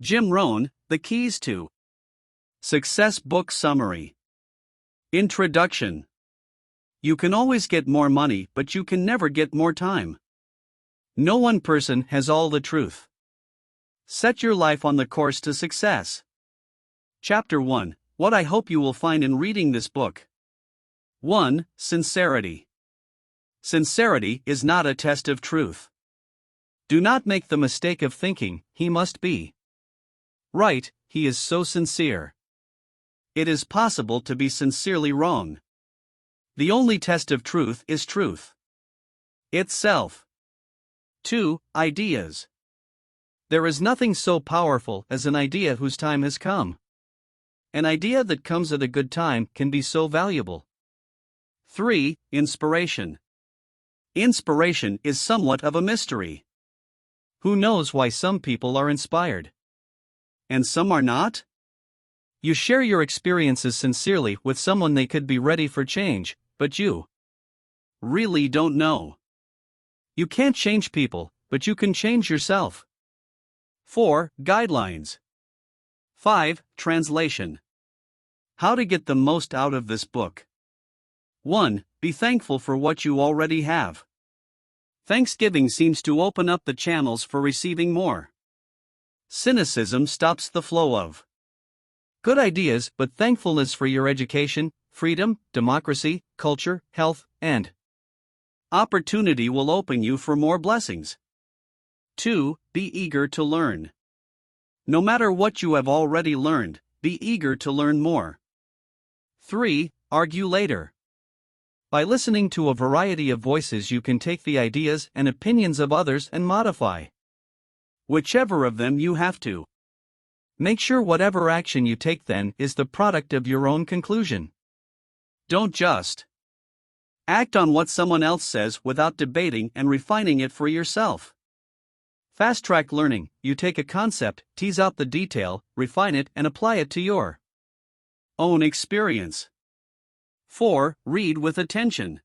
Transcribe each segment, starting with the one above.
Jim Rohn, The Keys to Success Book Summary. Introduction. You can always get more money, but you can never get more time. No one person has all the truth. Set your life on the course to success. Chapter 1. What I hope you will find in reading this book. 1. Sincerity. Sincerity is not a test of truth. Do not make the mistake of thinking, he must be right, he is so sincere. It is possible to be sincerely wrong. The only test of truth is truth itself. 2. Ideas. There is nothing so powerful as an idea whose time has come. An idea that comes at a good time can be so valuable. 3. Inspiration. Inspiration is somewhat of a mystery. Who knows why some people are inspired and some are not? You share your experiences sincerely with someone, they could be ready for change, but you really don't know. You can't change people, but you can change yourself. 4. Guidelines. 5. Translation. How to get the most out of this book. 1. Be thankful for what you already have. Thanksgiving seems to open up the channels for receiving more. Cynicism stops the flow of good ideas, but thankfulness for your education, freedom, democracy, culture, health, and opportunity will open you for more blessings. 2. Be eager to learn. No matter what you have already learned, be eager to learn more. 3. Argue later. By listening to a variety of voices, you can take the ideas and opinions of others and modify whichever of them you have to. Make sure whatever action you take then is the product of your own conclusion. Don't just act on what someone else says without debating and refining it for yourself. Fast track learning. You take a concept, tease out the detail, refine it, and apply it to your own experience. 4. Read with attention.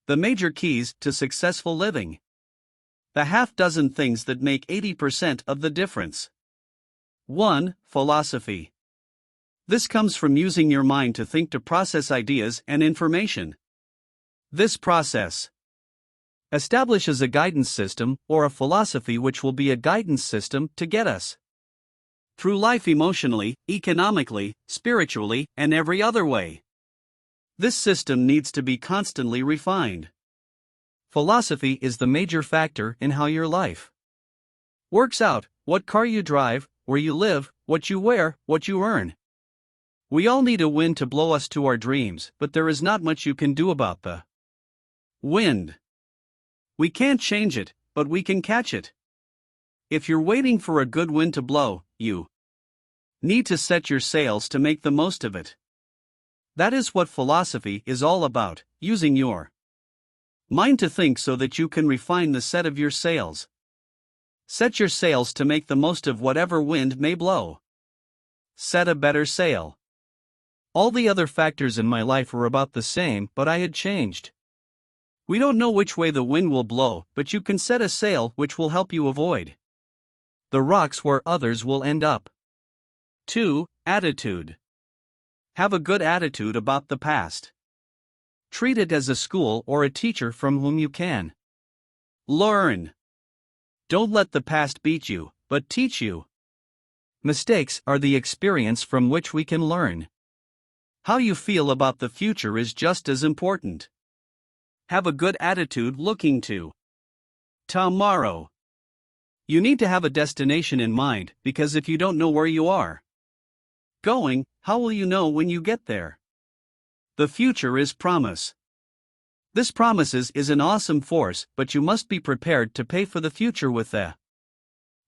The major keys to successful living. The half-dozen things that make 80% of the difference. 1. Philosophy. This comes from using your mind to think, to process ideas and information. This process establishes a guidance system or a philosophy which will be a guidance system to get us through life emotionally, economically, spiritually, and every other way. This system needs to be constantly refined. Philosophy is the major factor in how your life works out, what car you drive, where you live, what you wear, what you earn. We all need a wind to blow us to our dreams, but there is not much you can do about the wind. We can't change it, but we can catch it. If you're waiting for a good wind to blow, you need to set your sails to make the most of it. That is what philosophy is all about, using your mind to think so that you can refine the set of your sails. Set your sails to make the most of whatever wind may blow. Set a better sail. All the other factors in my life were about the same, but I had changed. We don't know which way the wind will blow, but you can set a sail which will help you avoid the rocks where others will end up. 2. Attitude. Have a good attitude about the past. Treat it as a school or a teacher from whom you can learn. Don't let the past beat you, but teach you. Mistakes are the experience from which we can learn. How you feel about the future is just as important. Have a good attitude looking to tomorrow. You need to have a destination in mind, because if you don't know where you are going, how will you know when you get there? The future is promise. This promises is an awesome force, but you must be prepared to pay for the future with the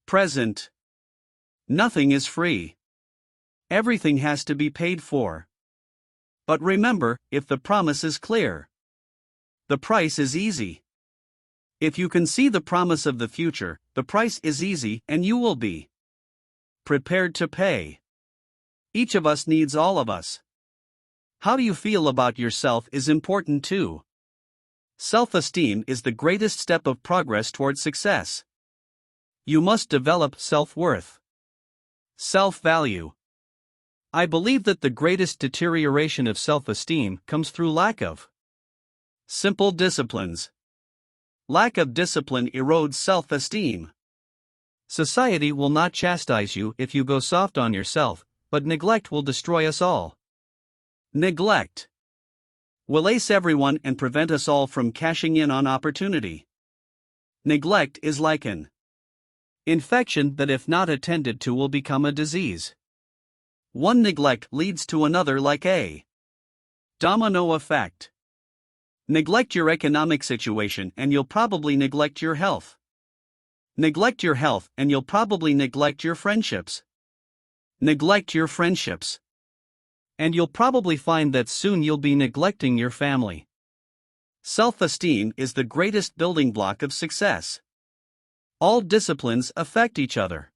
present. Nothing is free. Everything has to be paid for. But remember, if the promise is clear, the price is easy. If you can see the promise of the future, the price is easy and you will be prepared to pay. Each of us needs all of us. How do you feel about yourself is important too. Self-esteem is the greatest step of progress toward success. You must develop self-worth. Self-value. I believe that the greatest deterioration of self-esteem comes through lack of simple disciplines. Lack of discipline erodes self-esteem. Society will not chastise you if you go soft on yourself, but neglect will destroy us all. Neglect will ace everyone and prevent us all from cashing in on opportunity. Neglect is like an infection that, if not attended to, will become a disease. One neglect leads to another like a domino effect. Neglect your economic situation and you'll probably neglect your health. Neglect your health and you'll probably neglect your friendships. Neglect your friendships, and you'll probably find that soon you'll be neglecting your family. Self-esteem is the greatest building block of success. All disciplines affect each other.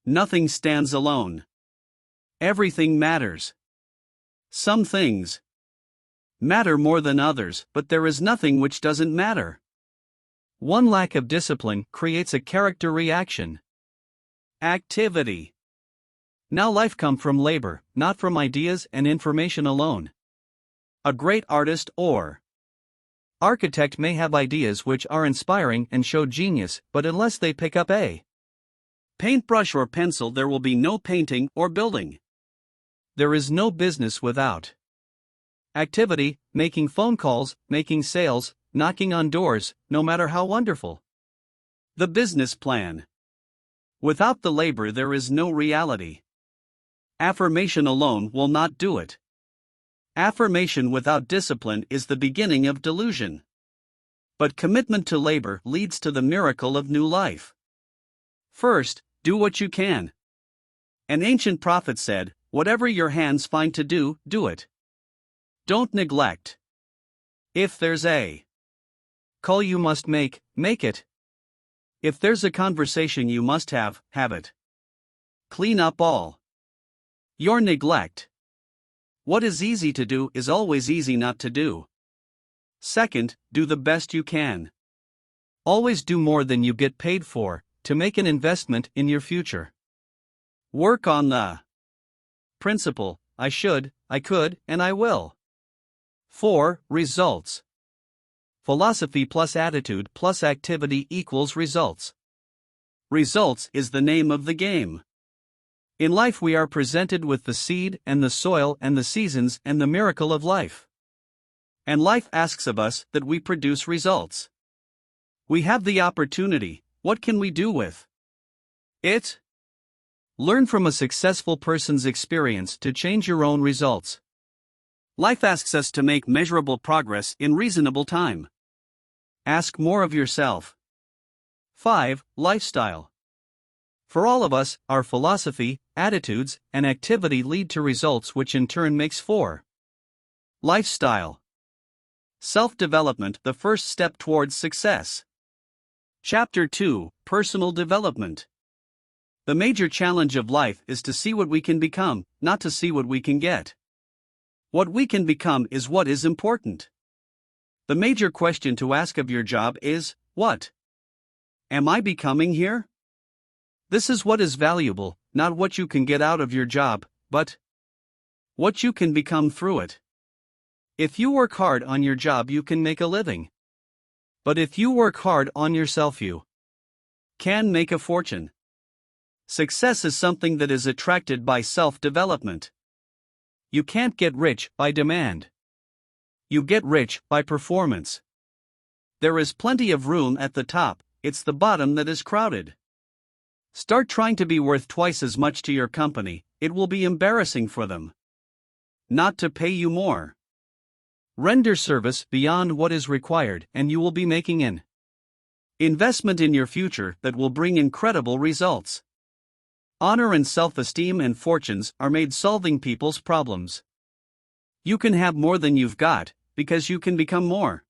Nothing stands alone. Everything matters. Some things matter more than others, but there is nothing which doesn't matter. One lack of discipline creates a character reaction. Activity. Now life comes from labor, not from ideas and information alone. A great artist or architect may have ideas which are inspiring and show genius, but unless they pick up a paintbrush or pencil, there will be no painting or building. There is no business without activity, making phone calls, making sales, knocking on doors, no matter how wonderful the business plan. Without the labor, there is no reality. Affirmation alone will not do it. Affirmation without discipline is the beginning of delusion. But commitment to labor leads to the miracle of new life. First, do what you can. An ancient prophet said, "Whatever your hands find to do, do it. Don't neglect. If there's a call you must make, make it. If there's a conversation you must have it. Clean up all your neglect. What is easy to do is always easy not to do. Second, do the best you can. Always do more than you get paid for, to make an investment in your future. Work on the principle, I should, I could, and I will. 4. Results. Philosophy plus attitude plus activity equals results. Results is the name of the game. In life we are presented with the seed and the soil and the seasons and the miracle of life. And life asks of us that we produce results. We have the opportunity, what can we do with it? Learn from a successful person's experience to change your own results. Life asks us to make measurable progress in reasonable time. Ask more of yourself. 5. Lifestyle. For all of us, our philosophy, attitudes, and activity lead to results, which in turn makes 4. Lifestyle. Self-development, the first step towards success. Chapter 2, Personal Development. The major challenge of life is to see what we can become, not to see what we can get. What we can become is what is important. The major question to ask of your job is, what am I becoming here? This is what is valuable, not what you can get out of your job, but what you can become through it. If you work hard on your job, you can make a living. But if you work hard on yourself, you can make a fortune. Success is something that is attracted by self-development. You can't get rich by demand. You get rich by performance. There is plenty of room at the top, it's the bottom that is crowded. Start trying to be worth twice as much to your company, it will be embarrassing for them not to pay you more. Render service beyond what is required, and you will be making an investment in your future that will bring incredible results. Honor and self-esteem and fortunes are made solving people's problems. You can have more than you've got, because you can become more.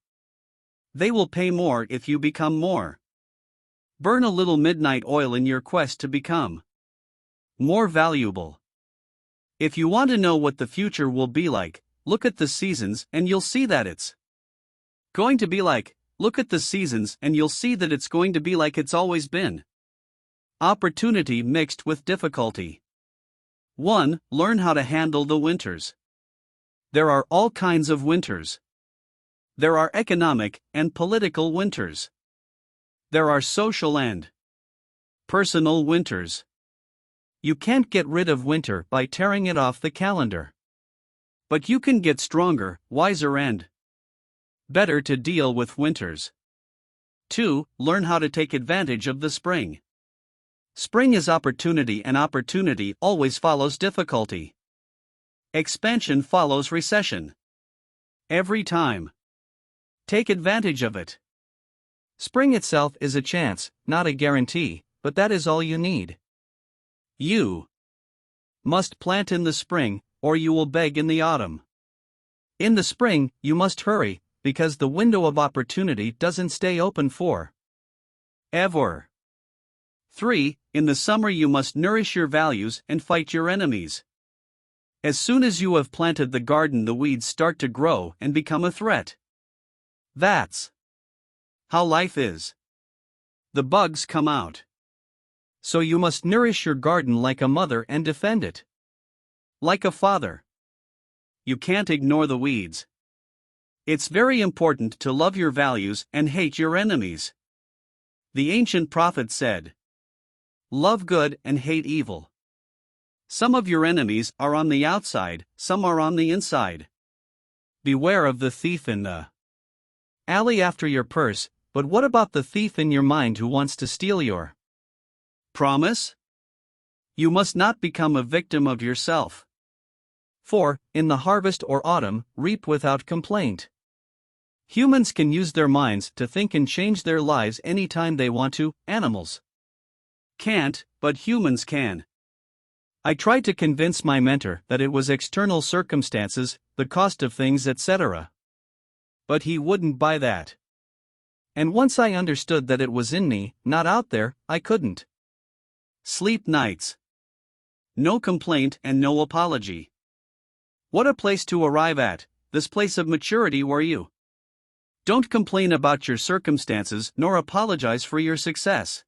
They will pay more if you become more. Burn a little midnight oil in your quest to become more valuable. If you want to know what the future will be like, look at the seasons and you'll see that it's going to be like. Look at the seasons and you'll see that it's going to be like it's always been. Opportunity mixed with difficulty. 1. Learn how to handle the winters. There are all kinds of winters. There are economic and political winters. There are social and personal winters. You can't get rid of winter by tearing it off the calendar. But you can get stronger, wiser, and better to deal with winters. 2. Learn how to take advantage of the spring. Spring is opportunity, and opportunity always follows difficulty. Expansion follows recession. Every time. Take advantage of it. Spring itself is a chance, not a guarantee, but that is all you need. You must plant in the spring, or you will beg in the autumn. In the spring, you must hurry, because the window of opportunity doesn't stay open for ever. 3. In the summer, you must nourish your values and fight your enemies. As soon as you have planted the garden, the weeds start to grow and become a threat. That's how life is. The bugs come out. So you must nourish your garden like a mother and defend it like a father. You can't ignore the weeds. It's very important to love your values and hate your enemies. The ancient prophet said, "Love good and hate evil." Some of your enemies are on the outside, some are on the inside. Beware of the thief in the alley after your purse, but what about the thief in your mind who wants to steal your promise? You must not become a victim of yourself. 4. In the harvest or autumn, reap without complaint. Humans can use their minds to think and change their lives anytime they want to. Animals can't, but humans can. I tried to convince my mentor that it was external circumstances, the cost of things, etc. But he wouldn't buy that. And once I understood that it was in me, not out there, I couldn't sleep nights. No complaint and no apology. What a place to arrive at, this place of maturity where you don't complain about your circumstances nor apologize for your success.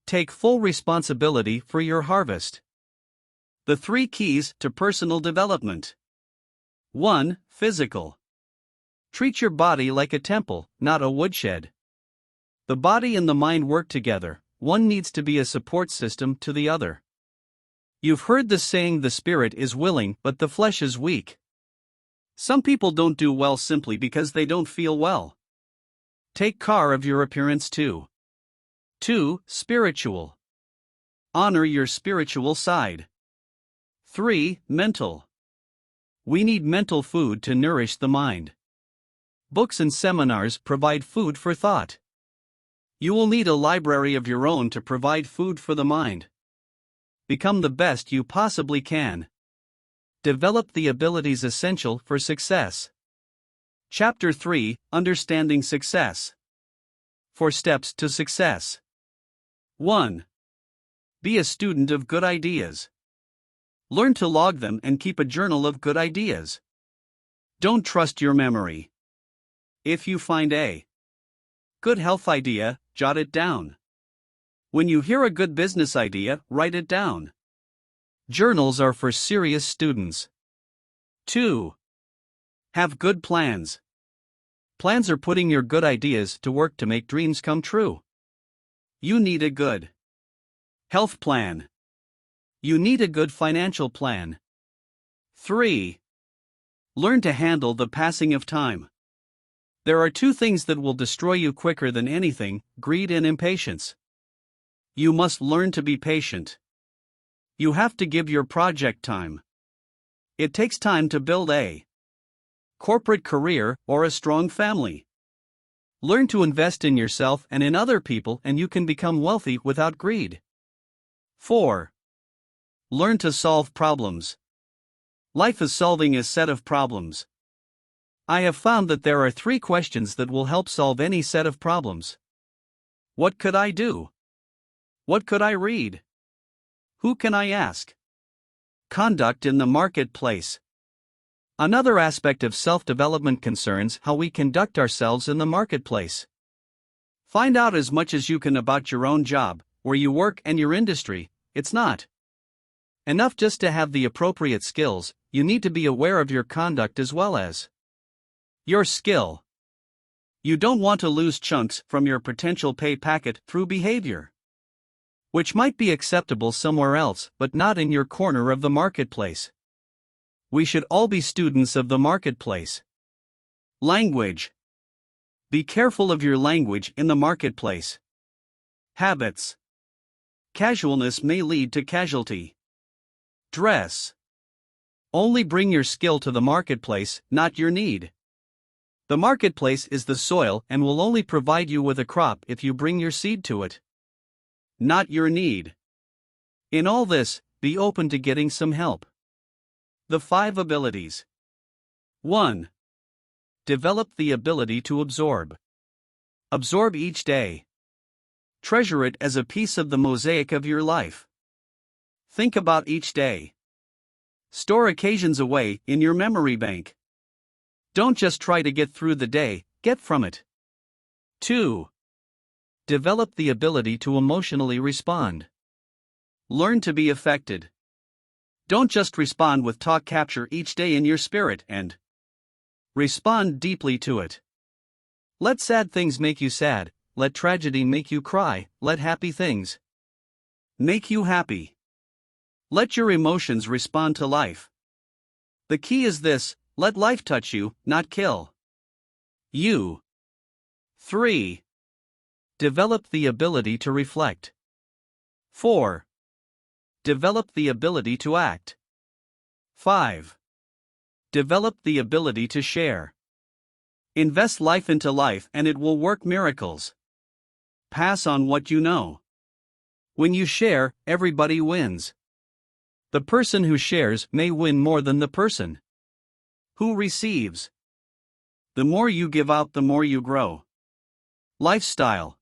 Take full responsibility for your harvest. The 3 keys to personal development. 1. Physical. Treat your body like a temple, not a woodshed. The body and the mind work together, one needs to be a support system to the other. You've heard the saying, the spirit is willing but the flesh is weak. Some people don't do well simply because they don't feel well. Take care of your appearance too. 2. Spiritual. Honor your spiritual side. 3. Mental. We need mental food to nourish the mind. Books and seminars provide food for thought. You will need a library of your own to provide food for the mind. Become the best you possibly can. Develop the abilities essential for success. Chapter 3: Understanding Success. 4 steps to success. 1. Be a student of good ideas. Learn to log them and keep a journal of good ideas. Don't trust your memory. If you find a good health idea, jot it down. When you hear a good business idea, write it down. Journals are for serious students. 2. Have good plans. Plans are putting your good ideas to work to make dreams come true. You need a good health plan. You need a good financial plan. 3. Learn to handle the passing of time. There are 2 things that will destroy you quicker than anything: greed and impatience. You must learn to be patient. You have to give your project time. It takes time to build a corporate career or a strong family. Learn to invest in yourself and in other people, and you can become wealthy without greed. 4. Learn to solve problems. Life is solving a set of problems. I have found that there are 3 questions that will help solve any set of problems. What could I do? What could I read? Who can I ask? Conduct in the marketplace. Another aspect of self-development concerns how we conduct ourselves in the marketplace. Find out as much as you can about your own job, where you work and your industry. It's not enough just to have the appropriate skills, you need to be aware of your conduct as well as your skill. You don't want to lose chunks from your potential pay packet through behavior which might be acceptable somewhere else but not in your corner of the marketplace. We should all be students of the marketplace. Language. Be careful of your language in the marketplace. Habits. Casualness may lead to casualty. Dress. Only bring your skill to the marketplace, not your need. The marketplace is the soil and will only provide you with a crop if you bring your seed to it, not your need. In all this, be open to getting some help. The 5 abilities. 1. Develop the ability to absorb. Absorb each day. Treasure it as a piece of the mosaic of your life. Think about each day. Store occasions away in your memory bank. Don't just try to get through the day, get from it. 2. Develop the ability to emotionally respond. Learn to be affected. Don't just respond with talk, capture each day in your spirit and respond deeply to it. Let sad things make you sad, let tragedy make you cry, let happy things make you happy. Let your emotions respond to life. The key is this: let life touch you, not kill you. 3. Develop the ability to reflect. 4. Develop the ability to act. 5. Develop the ability to share. Invest life into life and it will work miracles. Pass on what you know. When you share, everybody wins. The person who shares may win more than the person who receives. The more you give out, the more you grow. Lifestyle.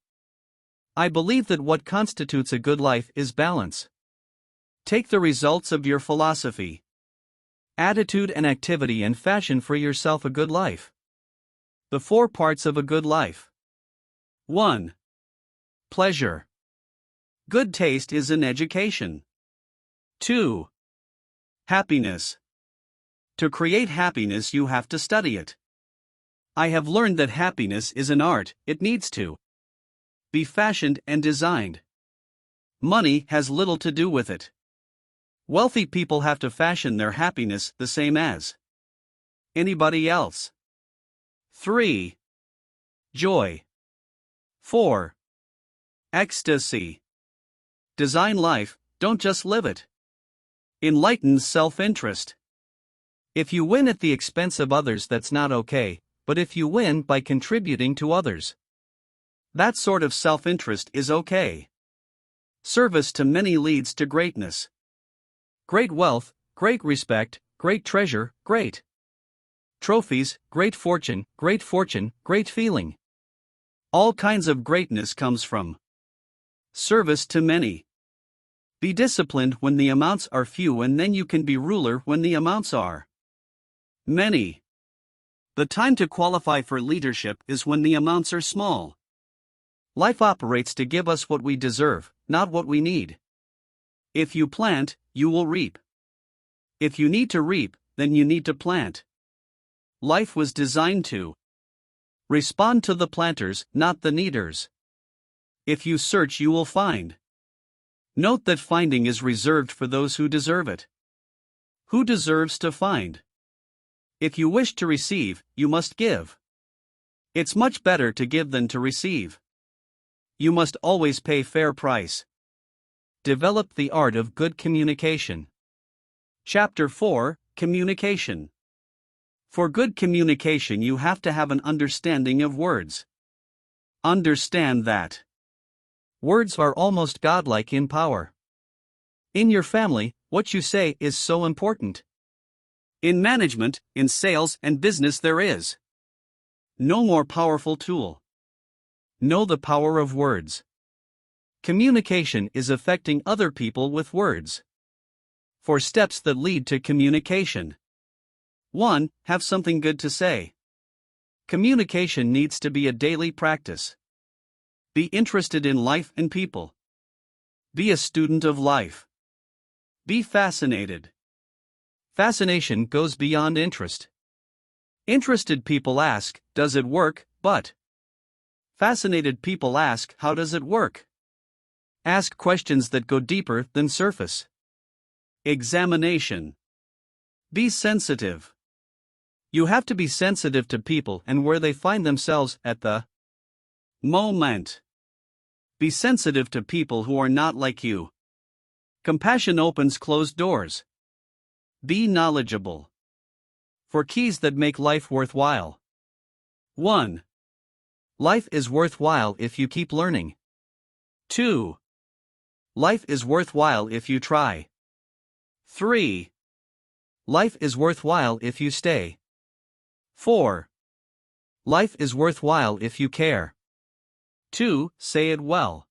I believe that what constitutes a good life is balance. Take the results of your philosophy, attitude and activity and fashion for yourself a good life. The 4 parts of a good life. 1. Pleasure. Good taste is an education. 2. Happiness. To create happiness, you have to study it. I have learned that happiness is an art, it needs to be fashioned and designed. Money has little to do with it. Wealthy people have to fashion their happiness the same as anybody else. 3. Joy. 4. Ecstasy. Design life, don't just live it. Enlightened self-interest. If you win at the expense of others, that's not okay, but if you win by contributing to others, that sort of self-interest is okay. Service to many leads to greatness. Great wealth, great respect, great treasure, great trophies, great fortune, great feeling. All kinds of greatness comes from service to many. Be disciplined when the amounts are few, and then you can be ruler when the amounts are many. The time to qualify for leadership is when the amounts are small. Life operates to give us what we deserve, not what we need. If you plant, you will reap. If you need to reap, then you need to plant. Life was designed to respond to the planters, not the needers. If you search, you will find. Note that finding is reserved for those who deserve it. Who deserves to find? If you wish to receive, you must give. It's much better to give than to receive. You must always pay fair price. Develop the art of good communication. Chapter 4: Communication. For good communication, you have to have an understanding of words. Understand that words are almost godlike in power. In your family, what you say is so important. In management, in sales and business, there is no more powerful tool. Know the power of words. Communication is affecting other people with words. 4 steps that lead to communication. 1. Have something good to say. Communication needs to be a daily practice. Be interested in life and people. Be a student of life. Be fascinated. Fascination goes beyond interest. Interested people ask, does it work, but fascinated people ask, how does it work? Ask questions that go deeper than surface. Examination. Be sensitive. You have to be sensitive to people and where they find themselves at the moment. Be sensitive to people who are not like you. Compassion opens closed doors. Be knowledgeable. For keys that make life worthwhile. 1. Life is worthwhile if you keep learning. 2. Life is worthwhile if you try. 3. Life is worthwhile if you stay. 4. Life is worthwhile if you care. 2. Say it well.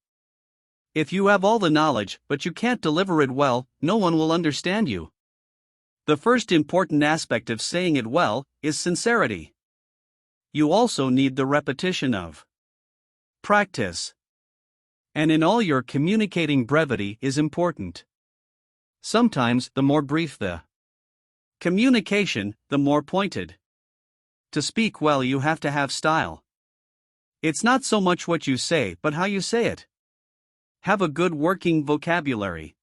If you have all the knowledge but you can't deliver it well, no one will understand you. The first important aspect of saying it well is sincerity. You also need the repetition of practice. And in all your communicating, brevity is important. Sometimes the more brief the communication, the more pointed. To speak well, you have to have style. It's not so much what you say but how you say it. Have a good working vocabulary.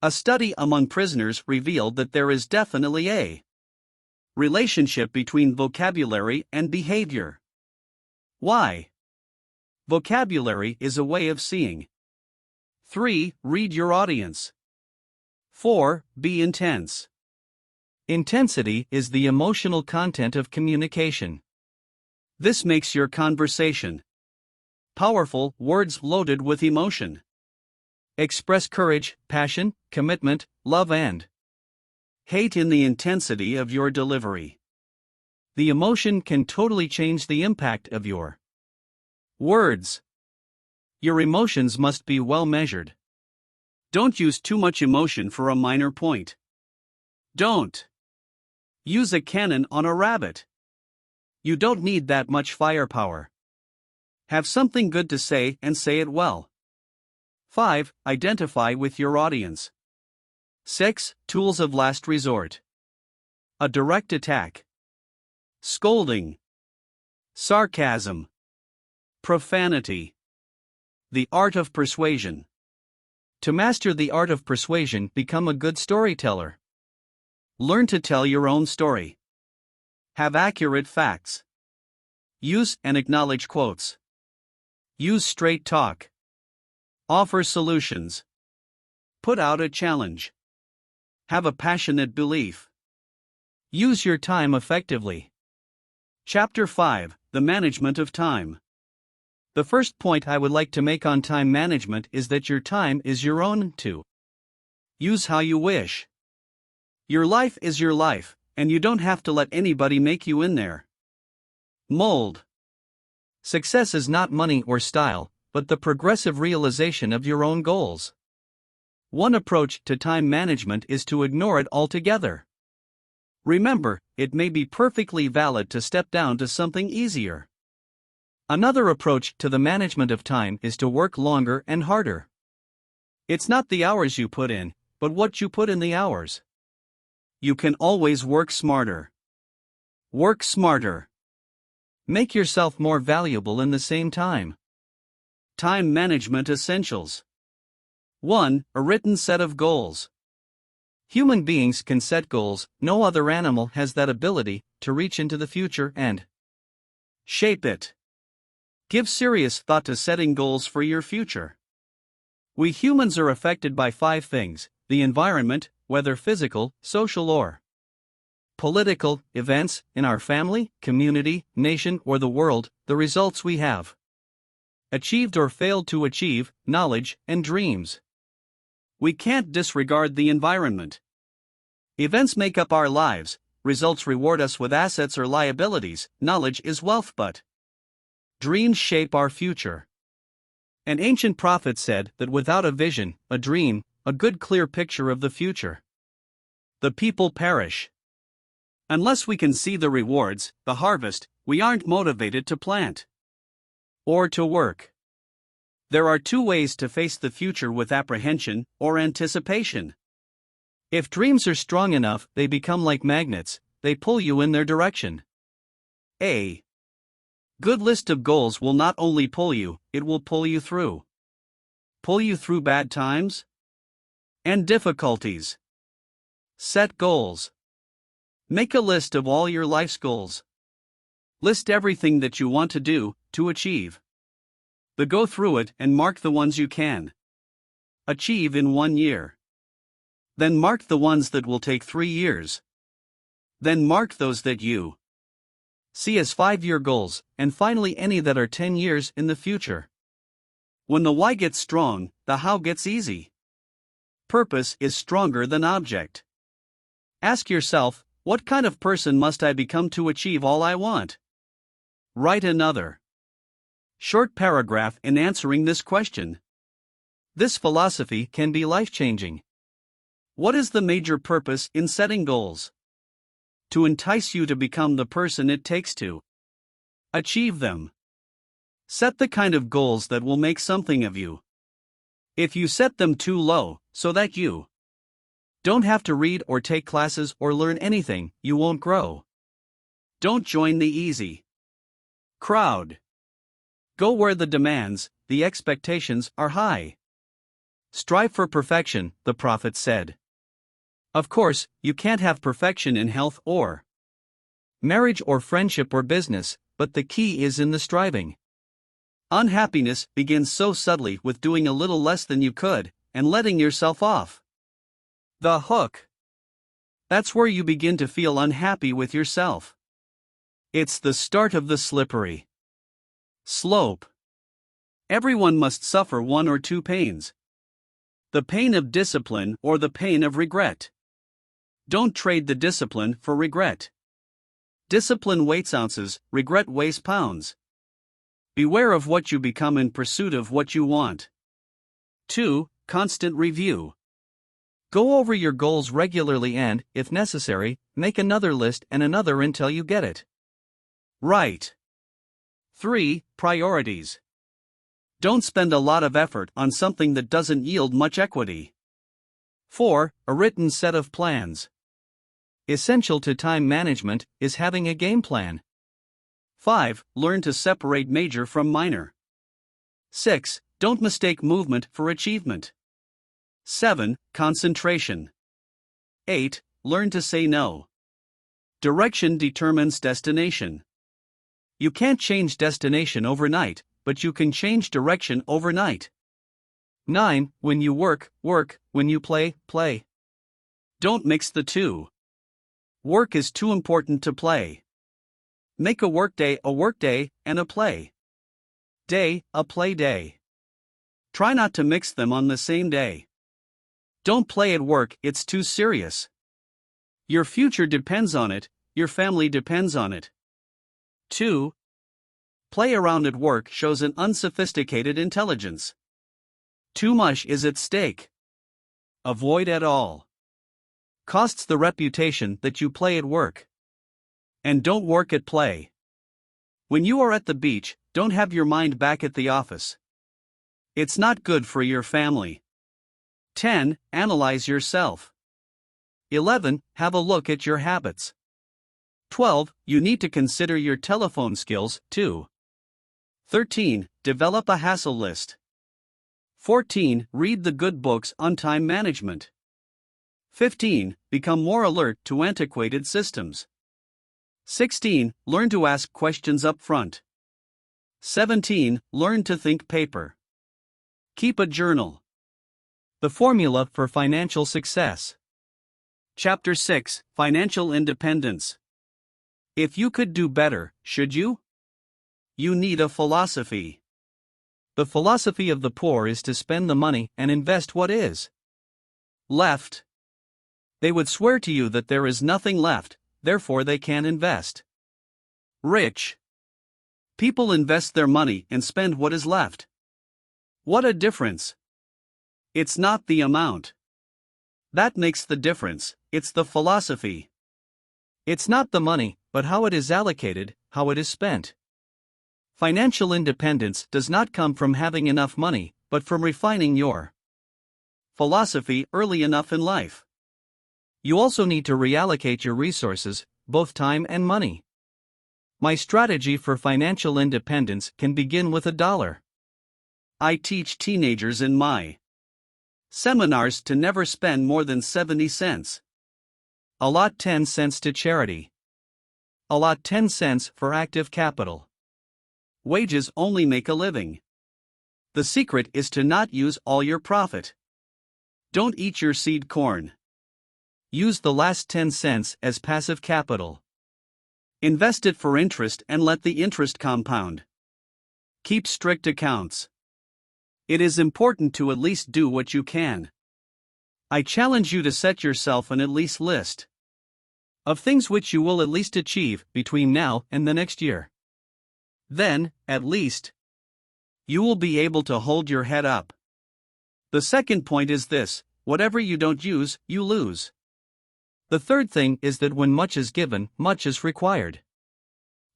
A study among prisoners revealed that there is definitely a relationship between vocabulary and behavior. Why? Vocabulary is a way of seeing. 3. Read your audience. 4. Be intense. Intensity is the emotional content of communication. This makes your conversation powerful, words loaded with emotion. Express courage, passion, commitment, love and hate in the intensity of your delivery. The emotion can totally change the impact of your words. Your emotions must be well measured. Don't use too much emotion for a minor point. Don't use a cannon on a rabbit. You don't need that much firepower. Have something good to say and say it well. 5. Identify with your audience. 6. Tools of last resort. A direct attack. Scolding. Sarcasm. Profanity. The art of persuasion. To master the art of persuasion, become a good storyteller. Learn to tell your own story. Have accurate facts. Use and acknowledge quotes. Use straight talk. Offer solutions. Put out a challenge. Have a passionate belief. Use your time effectively. Chapter 5: The Management of Time. The first point I would like to make on time management is that your time is your own to use how you wish. Your life is your life, and you don't have to let anybody make you in there mold. Success is not money or style, but the progressive realization of your own goals. One approach to time management is to ignore it altogether. Remember, it may be perfectly valid to step down to something easier. Another approach to the management of time is to work longer and harder. It's not the hours you put in, but what you put in the hours. You can always work smarter. Work smarter. Make yourself more valuable in the same time. Time management essentials. 1. A written set of goals. Human beings can set goals. No other animal has that ability to reach into the future and shape it. Give serious thought to setting goals for your future. We humans are affected by 5 things: the environment, whether physical, social, or political, events, in our family, community, nation, or the world, the results we have achieved or failed to achieve, knowledge, and dreams. We can't disregard the environment. Events make up our lives, results reward us with assets or liabilities, knowledge is wealth, but dreams shape our future. An ancient prophet said that without a vision, a dream, a good clear picture of the future, the people perish. Unless we can see the rewards, the harvest, we aren't motivated to plant or to work. There are two ways to face the future with apprehension or anticipation. If dreams are strong enough, they become like magnets, they pull you in their direction. A good list of goals will not only pull you, it will pull you through. Pull you through bad times and difficulties. Set goals. Make a list of all your life's goals. List everything that you want to do, to achieve. Go through it and mark the ones you can achieve in 1 year. Then mark the ones that will take 3 years. Then mark those that you see as 5-year goals, and finally any that are 10 years in the future. When the why gets strong, the how gets easy. Purpose is stronger than object. Ask yourself, what kind of person must I become to achieve all I want? Write another short paragraph in answering this question. This philosophy can be life-changing. What is the major purpose in setting goals? To entice you to become the person it takes to achieve them. Set the kind of goals that will make something of you. If you set them too low, so that you don't have to read or take classes or learn anything, you won't grow. Don't join the easy crowd. Go where the demands, the expectations are high. Strive for perfection, the prophet said. Of course, you can't have perfection in health or marriage or friendship or business, but the key is in the striving. Unhappiness begins so subtly with doing a little less than you could, and letting yourself off the hook. That's where you begin to feel unhappy with yourself. It's the start of the slippery slope. Everyone must suffer one or two pains. The pain of discipline or the pain of regret. Don't trade the discipline for regret. Discipline weighs ounces, regret weighs pounds. Beware of what you become in pursuit of what you want. 2. Constant review. Go over your goals regularly and, if necessary, make another list and another until you get it right. 3. Priorities. Don't spend a lot of effort on something that doesn't yield much equity. 4. A written set of plans. Essential to time management is having a game plan. 5. Learn to separate major from minor. 6. Don't mistake movement for achievement. 7. Concentration. 8. Learn to say no. Direction determines destination. You can't change destination overnight, but you can change direction overnight. 9. When you work, work. When you play, play. Don't mix the two. Work is too important to play. Make a work day, and a play day, a play day. Try not to mix them on the same day. Don't play at work, it's too serious. Your future depends on it, your family depends on it. 2. Play around at work shows an unsophisticated intelligence. Too much is at stake. Avoid at all costs the reputation that you play at work. And don't work at play. When you are at the beach, don't have your mind back at the office. It's not good for your family. 10. Analyze yourself. 11. Have a look at your habits. 12. You need to consider your telephone skills, too. 13. Develop a hassle list. 14. Read the good books on time management. 15. Become more alert to antiquated systems. 16. Learn to ask questions up front. 17. Learn to think paper. Keep a journal. The formula for financial success. Chapter 6. Financial Independence. If you could do better, should you? You need a philosophy. The philosophy of the poor is to spend the money and invest what is left. They would swear to you that there is nothing left, therefore they can't invest. Rich people invest their money and spend what is left. What a difference! It's not the amount that makes the difference, it's the philosophy. It's not the money, but how it is allocated, how it is spent. Financial independence does not come from having enough money, but from refining your philosophy early enough in life. You also need to reallocate your resources, both time and money. My strategy for financial independence can begin with $1. I teach teenagers in my seminars to never spend more than 70 cents. Allot 10 cents to charity. Allot 10 cents for active capital. Wages only make a living. The secret is to not use all your profit. Don't eat your seed corn. Use the last 10 cents as passive capital. Invest it for interest and let the interest compound. Keep strict accounts. It is important to at least do what you can. I challenge you to set yourself an at least list of things which you will at least achieve between now and the next year. Then, at least, you will be able to hold your head up. The second point is this: whatever you don't use, you lose. The third thing is that when much is given, much is required.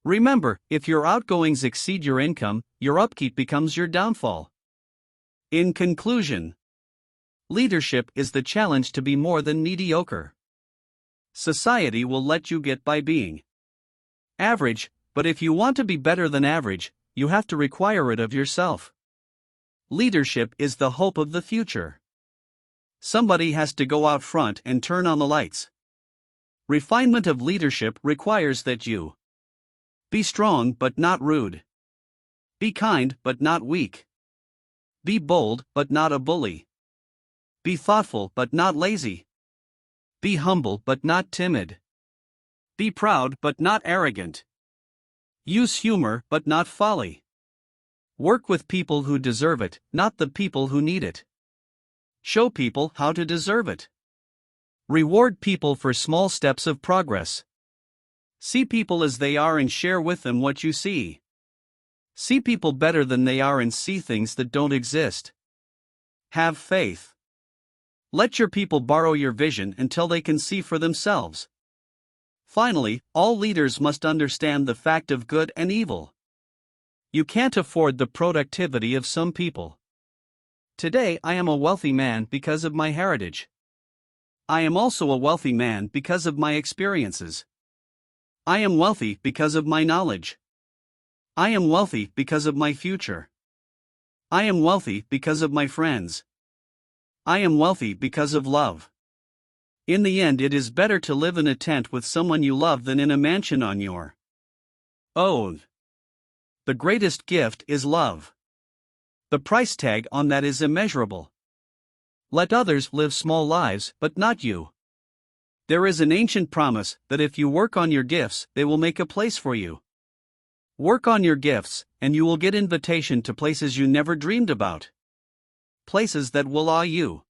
Remember, if your outgoings exceed your income, your upkeep becomes your downfall. In conclusion, leadership is the challenge to be more than mediocre. Society will let you get by being average, but if you want to be better than average, you have to require it of yourself. Leadership is the hope of the future. Somebody has to go out front and turn on the lights. Refinement of leadership requires that you be strong but not rude. Be kind but not weak. Be bold but not a bully. Be thoughtful but not lazy. Be humble but not timid. Be proud but not arrogant. Use humor but not folly. Work with people who deserve it, not the people who need it. Show people how to deserve it. Reward people for small steps of progress. See people as they are and share with them what you see. See people better than they are and see things that don't exist. Have faith. Let your people borrow your vision until they can see for themselves. Finally, all leaders must understand the fact of good and evil. You can't afford the productivity of some people. Today I am a wealthy man because of my heritage. I am also a wealthy man because of my experiences. I am wealthy because of my knowledge. I am wealthy because of my future. I am wealthy because of my friends. I am wealthy because of love. In the end, it is better to live in a tent with someone you love than in a mansion on your own. The greatest gift is love. The price tag on that is immeasurable. Let others live small lives, but not you. There is an ancient promise that if you work on your gifts, they will make a place for you. Work on your gifts, and you will get invitation to places you never dreamed about. Places that will awe you.